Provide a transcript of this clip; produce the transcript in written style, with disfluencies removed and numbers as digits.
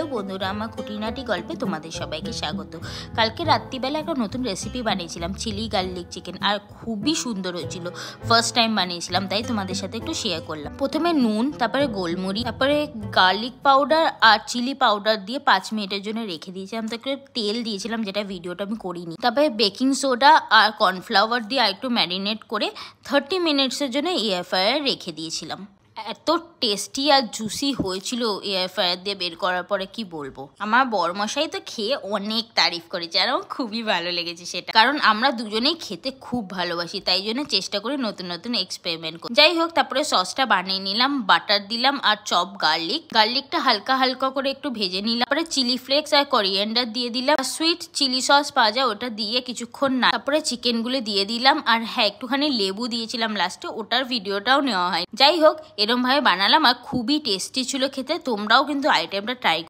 বন্ধুরা, আমার খুঁটিনাটি গল্পে তোমাদের সবাইকে স্বাগত। কালকে রাত্রিবেলা একটা নতুন রেসিপি বানিয়েছিলাম, চিলি গার্লিক চিকেন, আর খুবই সুন্দর হয়েছিল। ফার্স্ট টাইম বানিয়েছিলাম, তাই তোমাদের সাথে একটু শেয়ার করলাম। প্রথমে নুন, তারপরে গোলমরিচ, তারপরে গার্লিক পাউডার আর চিলি পাউডার দিয়ে 5 মিনিটের জন্য রেখে দিয়েছিলাম। তারপরে তেল দিয়েছিলাম, যেটা ভিডিওটা আমি করিনি। তারপরে বেকিং সোডা আর কর্নফ্লাওয়ার দিয়ে আর একটু ম্যারিনেট করে 30 মিনিটসের জন্য এয়ার ফ্রায়ারে রেখে দিয়েছিলাম। এত টেস্টি আর জুসি হয়েছিল এয়ার ফ্রায়ার দিয়ে বের করার পরে, কি বলবো। আমার বরমশাই তো খেয়ে অনেক তারিফ করেছে, আর আমার খুবই ভালো লেগেছে সেটা, কারণ আমরা দুজনেই খেতে খুব ভালোবাসি, তাই জন্য চেষ্টা করি নতুন নতুন এক্সপেরিমেন্ট করি। যাই হোক, তারপরে সসটা বানিয়ে নিলাম, বাটার দিলাম আর চপ গার্লিকটা হালকা হালকা করে একটু ভেজে নিলাম। তারপরে চিলি ফ্লেক্স আর করিয়েন্ডার দিয়ে দিলাম, সুইট চিলি সস পাওয়া যায় ওটা দিয়ে কিছুক্ষণ না, তারপরে চিকেনগুলো দিয়ে দিলাম। আর হ্যাঁ, একটুখানি লেবু দিয়েছিলাম লাস্টে, ওটার ভিডিওটাও নেওয়া হয়। যাই হোক, এরকম ভাবে বানালাম আর খুবই টেস্টি ছিল খেতে। তোমরাও কিন্তু আইটেমটা ট্রাই